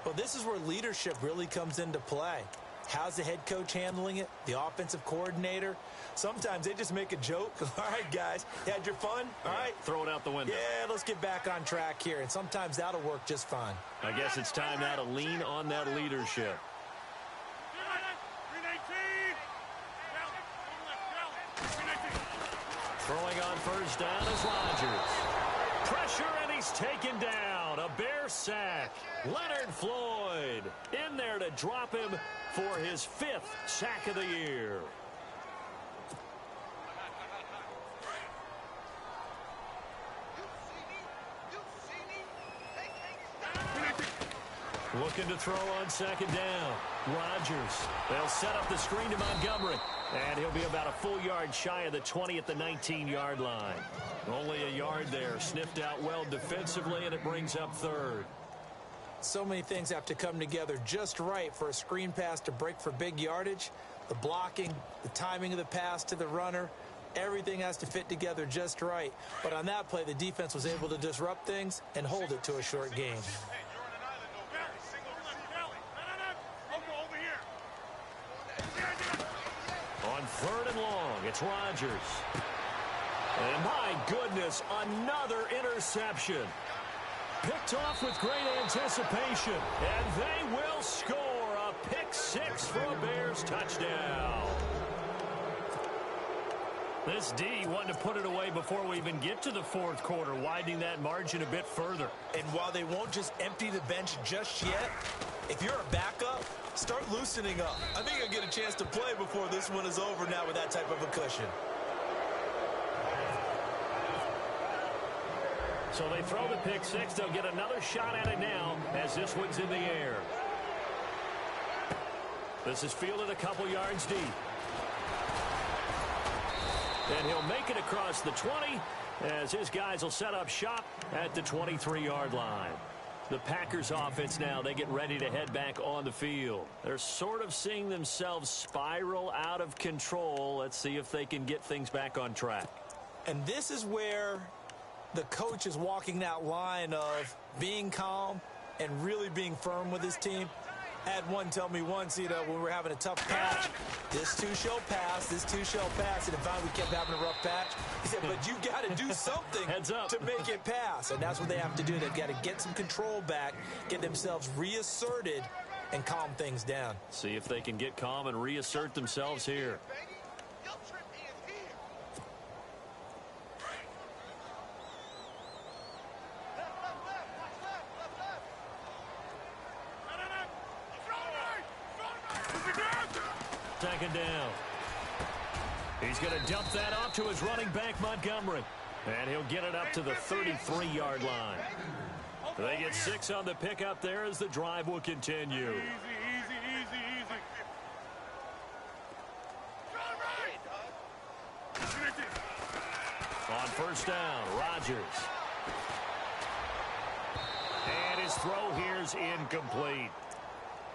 Well, this is where leadership really comes into play. How's the head coach handling it? The offensive coordinator? Sometimes they just make a joke. All right, guys, you had your fun? All right. Throw it out the window. Yeah, let's get back on track here. And sometimes that'll work just fine. I guess it's time now to lean on that leadership. Throwing on first down is Rodgers. Pressure, and he's taken down. A Bear sack. Leonard Floyd in there to drop him for his 5th sack of the year. Looking to throw on second down. Rodgers. They'll set up the screen to Montgomery. And he'll be about a full yard shy of the 20 at the 19-yard line. Only a yard there. Sniffed out well defensively, and it brings up 3rd. So many things have to come together just right for a screen pass to break for big yardage. The blocking, the timing of the pass to the runner, everything has to fit together just right. But on that play, the defense was able to disrupt things and hold it to a short game. On 3rd and long, it's Rodgers. And my goodness, another interception. Picked off with great anticipation. And they will score a pick 6 for a Bears touchdown. This D wanted to put it away before we even get to the 4th quarter, widening that margin a bit further. And while they won't just empty the bench just yet, if you're a backup, start loosening up. I think I'll get a chance to play before this one is over now with that type of a cushion. So they throw the pick 6. They'll get another shot at it now as this one's in the air. This is fielded a couple yards deep. And he'll make it across the 20 as his guys will set up shop at the 23-yard line. The Packers offense now, they get ready to head back on the field. They're sort of seeing themselves spiral out of control. Let's see if they can get things back on track. And this is where the coach is walking that line of being calm and really being firm with his team. I had one tell me once, when we were having a tough patch, this too shall pass, this too shall pass. And if we kept having a rough patch, he said, but you got to do something Heads up. to make it pass. And that's what they have to do. They've got to get some control back, get themselves reasserted, and calm things down. See if they can get calm and reassert themselves here. Second down. He's going to dump that off to his running back, Montgomery. And he'll get it up to the 33-yard line. They get 6 on the pickup there as the drive will continue. Easy. On first down, Rodgers. And his throw here's incomplete.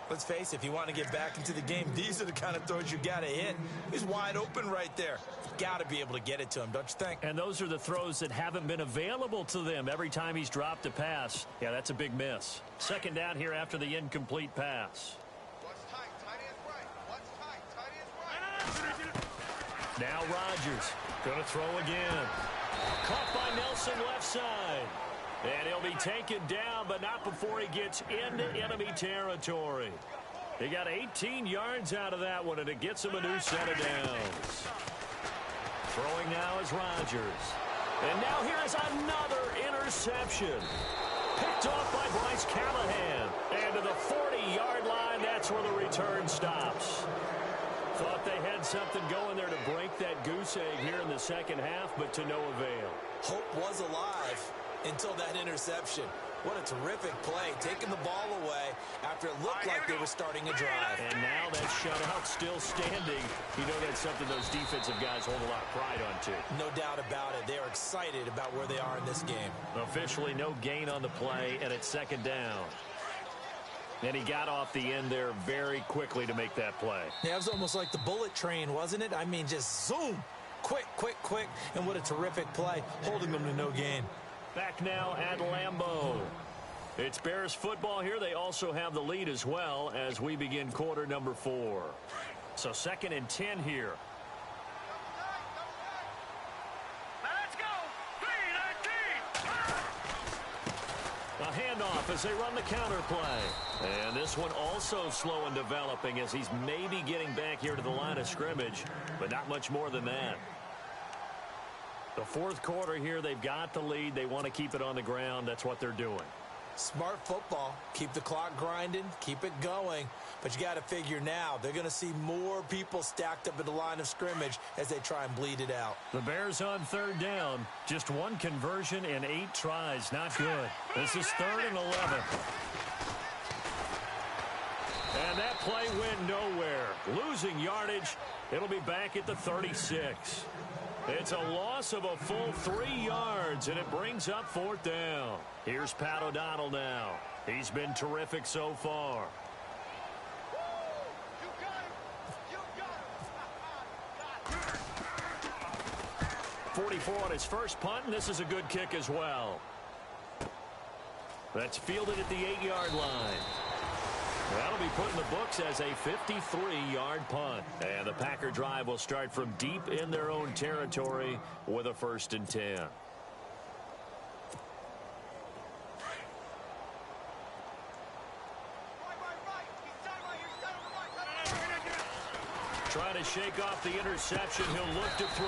Let's face it, if you want to get back into the game, these are the kind of throws you got to hit. He's wide open right there. Got to be able to get it to him, don't you think? And those are the throws that haven't been available to them every time he's dropped a pass. Yeah, that's a big miss. Second down here after the incomplete pass. Now Rodgers going to throw again. Caught by Nelson left side. And he'll be taken down, but not before he gets into enemy territory. He got 18 yards out of that one, and it gets him a new set of downs. Throwing now is Rodgers. And now here is another interception. Picked off by Bryce Callahan. And to the 40-yard line, that's where the return stops. Thought they had something going there to break that goose egg here in the second half, but to no avail. Hope was alive until that interception. What a terrific play, taking the ball away after it looked like they were starting a drive. And now that shutout still standing. You know that's something those defensive guys hold a lot of pride on, too. No doubt about it. They are excited about where they are in this game. Officially no gain on the play, and it's second down. And he got off the end there very quickly to make that play. Yeah, it was almost like the bullet train, wasn't it? I mean, just zoom. Quick. And what a terrific play, holding them to no gain. Back now at Lambeau. It's Bears football here. They also have the lead as well as we begin quarter number 4. So 2nd and 10 here. Let's go. 3-19. A handoff as they run the counter play. And this one also slow in developing as he's maybe getting back here to the line of scrimmage, but not much more than that. The 4th quarter here, they've got the lead. They want to keep it on the ground. That's what they're doing. Smart football. Keep the clock grinding. Keep it going. But you got to figure now they're going to see more people stacked up at the line of scrimmage as they try and bleed it out. The Bears on 3rd down. Just 1 conversion in 8 tries. Not good. This is 3rd and 11. And that play went nowhere. Losing yardage. It'll be back at the 36. It's a loss of a full 3 yards, and it brings up 4th down. Here's Pat O'Donnell now. He's been terrific so far. 44 on his first punt, and this is a good kick as well. That's fielded at the 8-yard line. That'll be put in the books as a 53-yard punt. And the Packer drive will start from deep in their own territory with a 1st and 10. Trying to shake off the interception. He'll look to throw.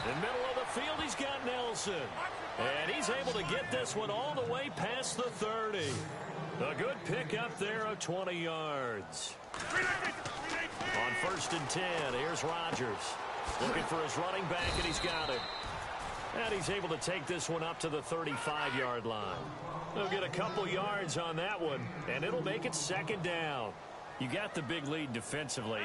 In the middle of the field, he's got Nelson. And he's able to get this one all the way past the 30. A good pick up there of 20 yards. On 1st and 10, here's Rodgers. Looking for his running back, and he's got it. And he's able to take this one up to the 35-yard line. They'll get a couple yards on that one, and it'll make it 2nd down. You got the big lead defensively.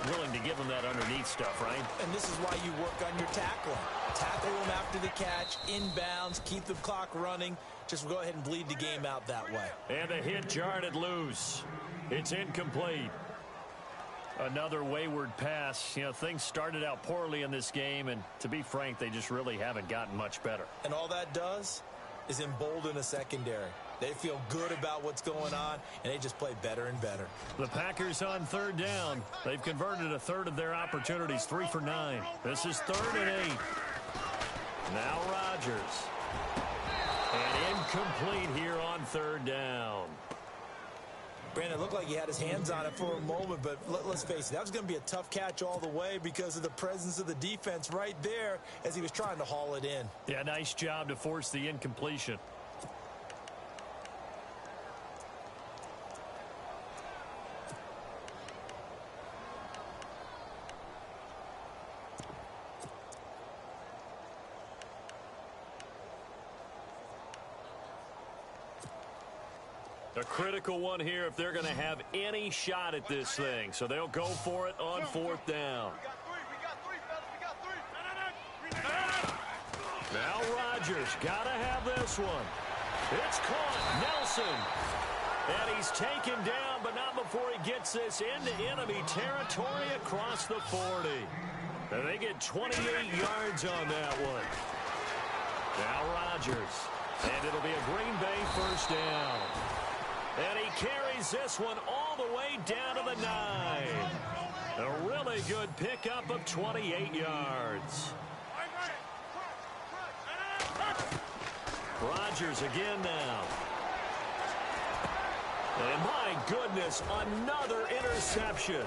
Willing to give them that underneath stuff, right? And this is why you work on your tackling. Tackle them after the catch, inbounds, keep the clock running. Just go ahead and bleed the game out that way. And a hit jarred loose. It's incomplete. Another wayward pass. You know, things started out poorly in this game, and to be frank, they just really haven't gotten much better. And all that does is embolden a secondary. They feel good about what's going on, and they just play better and better. The Packers on 3rd down. They've converted a 1/3 of their opportunities, 3 for 9. This is 3rd and 8. Now Rodgers. And incomplete here on 3rd down. Brandon, it looked like he had his hands on it for a moment, but let's face it, that was going to be a tough catch all the way because of the presence of the defense right there as he was trying to haul it in. Yeah, nice job to force the incompletion. A critical one here if they're going to have any shot at this thing. So they'll go for it on 4th down. Now Rodgers got to have this one. It's caught. Nelson. And he's taken down, but not before he gets this into enemy territory across the 40. And they get 28 yards on that one. Now Rodgers. And it'll be a Green Bay 1st down. And he carries this one all the way down to the 9. A really good pickup of 28 yards. Rodgers again now. And my goodness, another interception.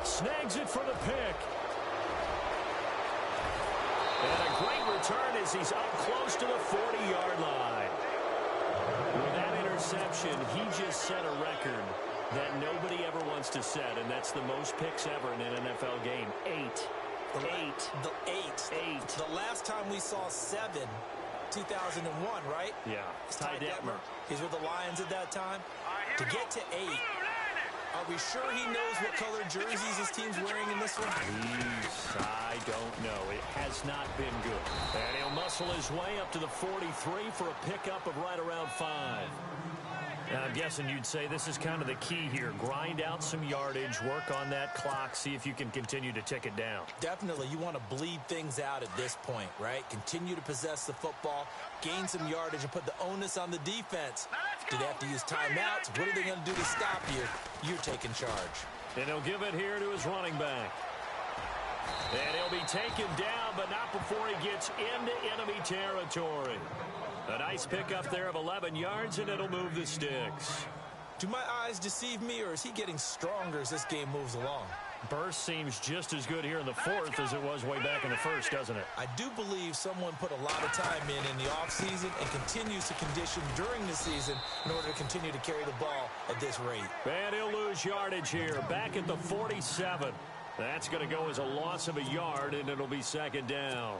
Snags it for the pick. And a great return as he's up close to the 40-yard line. With that interception, he just set a record that nobody ever wants to set, and that's the most picks ever in an NFL game. 8. The last time we saw 7, 2001, right? Yeah. Ty Detmer. He's with the Lions at that time. To get to 8, are we sure he knows what color jerseys his team's wearing in this one? I don't know. It has not been good. And he'll muscle his way up to the 43 for a pickup of right around 5. I'm guessing you'd say this is kind of the key here. Grind out some yardage, work on that clock, see if you can continue to tick it down. Definitely. You want to bleed things out at this point, right? Continue to possess the football, gain some yardage, and put the onus on the defense. Do they have to use timeouts? What are they going to do to stop you? You're taking charge. And he'll give it here to his running back. And he'll be taken down, but not before he gets into enemy territory. A nice pickup there of 11 yards, and it'll move the sticks. Do my eyes deceive me, or is he getting stronger as this game moves along? Burst seems just as good here in the fourth as it was way back in the first, doesn't it? I do believe someone put a lot of time in the offseason and continues to condition during the season in order to continue to carry the ball at this rate. And he'll lose yardage here, back at the 47. That's going to go as a loss of a yard, and it'll be second down.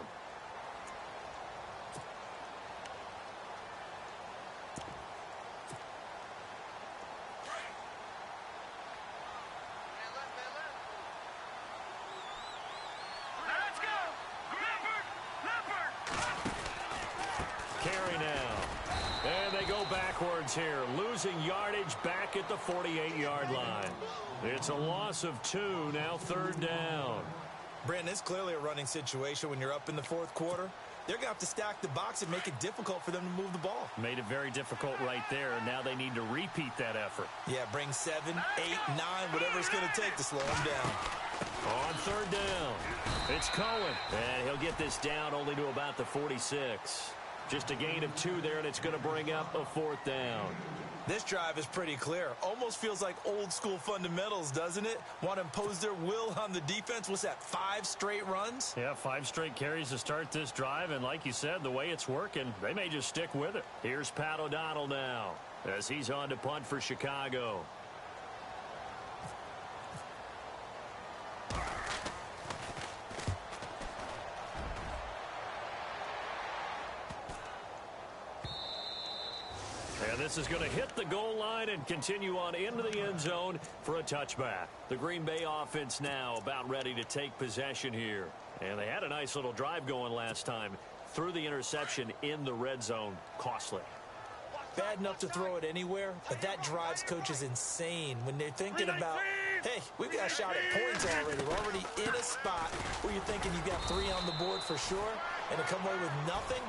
Carry now. And they go backwards here, losing yardage back at the 48-yard line. It's a loss of 2, now third down. Brandon, it's clearly a running situation when you're up in the fourth quarter. They're going to have to stack the box and make it difficult for them to move the ball. Made it very difficult right there. Now they need to repeat that effort. Yeah, bring 7, 8, 9, whatever it's going to take to slow them down. On third down, it's Cohen. And he'll get this down only to about the 46. Just a gain of 2 there, and it's going to bring up a fourth down. This drive is pretty clear. Almost feels like old school fundamentals, doesn't it? Want to impose their will on the defense. What's that, 5 straight runs? Yeah, 5 straight carries to start this drive, and like you said, the way it's working, they may just stick with it. Here's Pat O'Donnell now as he's on to punt for Chicago. And this is going to hit the goal line and continue on into the end zone for a touchback. The Green Bay offense now about ready to take possession here. And they had a nice little drive going last time. Threw the interception in the red zone. Costly. Bad enough to throw it anywhere, but that drives coaches insane when they're thinking about, hey, we've got a shot at points already. We're already in a spot where you're thinking you've got 3 on the board for sure, and to come away with nothing,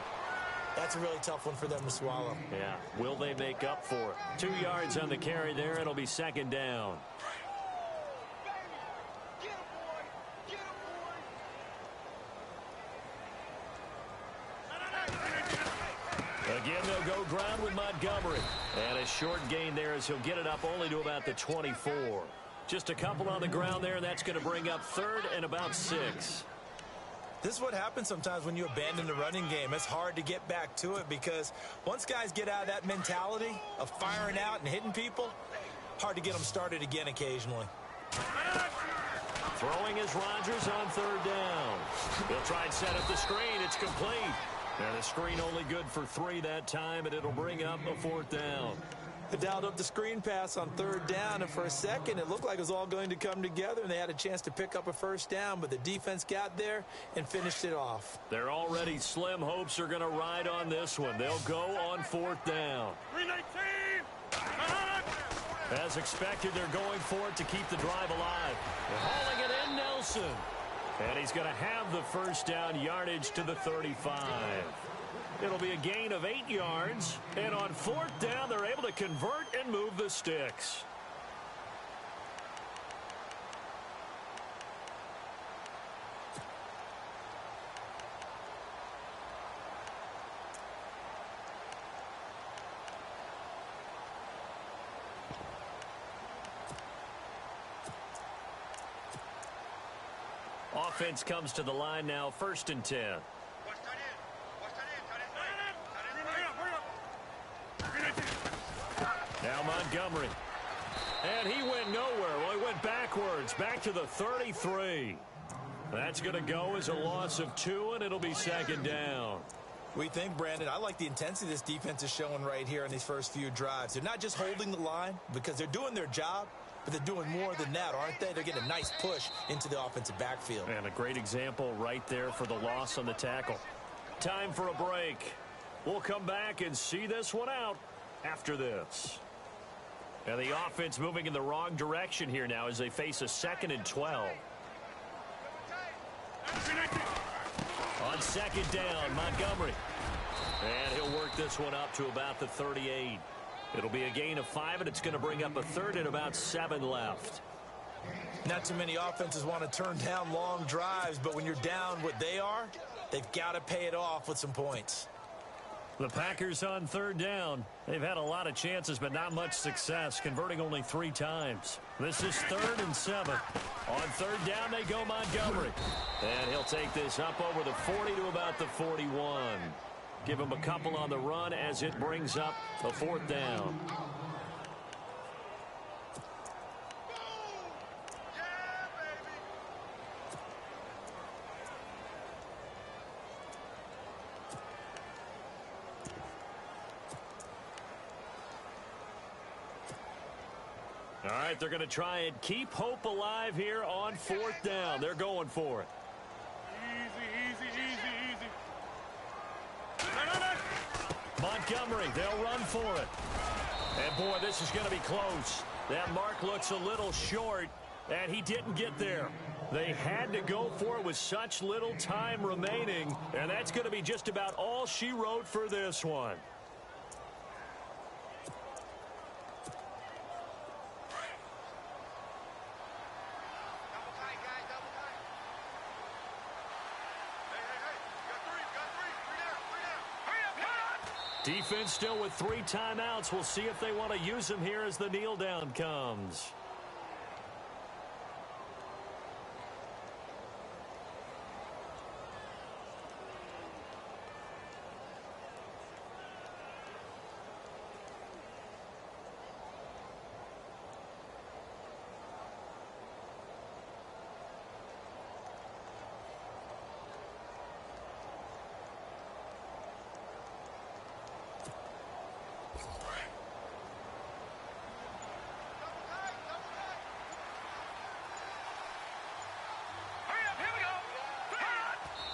that's a really tough one for them to swallow. Yeah. Will they make up for it? 2 yards on the carry there. It'll be second down. Again, they'll go ground with Montgomery. And a short gain there as he'll get it up only to about the 24. Just a couple on the ground there, and that's going to bring up third and about 6. This is what happens sometimes when you abandon the running game. It's hard to get back to it because once guys get out of that mentality of firing out and hitting people, hard to get them started again occasionally. Throwing is Rodgers on third down. He'll try and set up the screen. It's complete. And the screen only good for 3 that time, and it'll bring up a fourth down. They dialed up the screen pass on third down, and for a second it looked like it was all going to come together, and they had a chance to pick up a first down, but the defense got there and finished it off. Their already slim hopes are going to ride on this one. They'll go on fourth down. 319! As expected, they're going for it to keep the drive alive. They're hauling it in, Nelson. And he's going to have the first down, yardage to the 35. It'll be a gain of 8 yards. And on fourth down, they're able to convert and move the sticks. Offense comes to the line now, 1st and 10. Now Montgomery. And he went nowhere. Well, he went backwards, back to the 33. That's going to go as a loss of 2, and it'll be second down. We think, Brandon, I like the intensity this defense is showing right here in these first few drives. They're not just holding the line because they're doing their job, but they're doing more than that, aren't they? They're getting a nice push into the offensive backfield. And a great example right there for the loss on the tackle. Time for a break. We'll come back and see this one out after this. And the offense moving in the wrong direction here now as they face a 2nd and 12. On 2nd down, Montgomery. And he'll work this one up to about the 38. It'll be a gain of 5, and it's going to bring up a 3rd and about 7 left. Not too many offenses want to turn down long drives, but when you're down what they are, they've got to pay it off with some points. The Packers on 3rd down. They've had a lot of chances, but not much success, converting only 3 times. This is 3rd and 7. On 3rd down, they go Montgomery. And he'll take this up over the 40 to about the 41. Give him a couple on the run as it brings up a 4th down. All right, they're going to try and keep hope alive here on 4th down. They're going for it. Easy. Montgomery, they'll run for it. And, boy, this is going to be close. That mark looks a little short, and he didn't get there. They had to go for it with such little time remaining, and that's going to be just about all she wrote for this one. Defense still with 3 timeouts. We'll see if they want to use them here as the kneel down comes.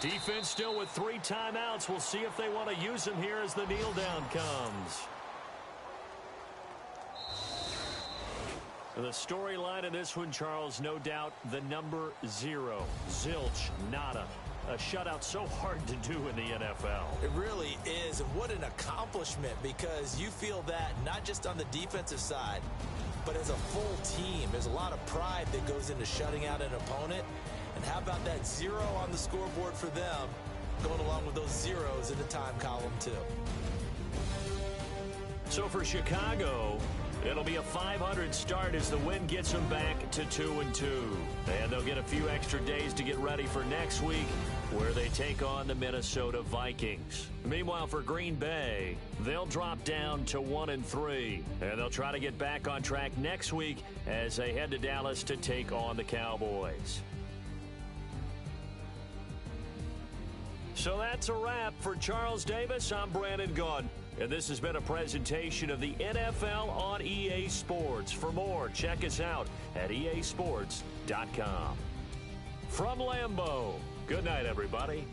Defense still with 3 timeouts. We'll see if they want to use them here as the kneel down comes. The storyline in this one, Charles, no doubt the number 0. Zilch, nada. A shutout so hard to do in the NFL. It really is, and what an accomplishment, because you feel that not just on the defensive side, but as a full team. There's a lot of pride that goes into shutting out an opponent. And how about that 0 on the scoreboard for them, going along with those zeros in the time column, too. So for Chicago, it'll be a 500 start as the win gets them back to 2-2. And they'll get a few extra days to get ready for next week, where they take on the Minnesota Vikings. Meanwhile, for Green Bay, they'll drop down to 1-3. And they'll try to get back on track next week as they head to Dallas to take on the Cowboys. So that's a wrap. For Charles Davis, I'm Brandon Gaudin. And this has been a presentation of the NFL on EA Sports. For more, check us out at easports.com. From Lambeau, good night, everybody.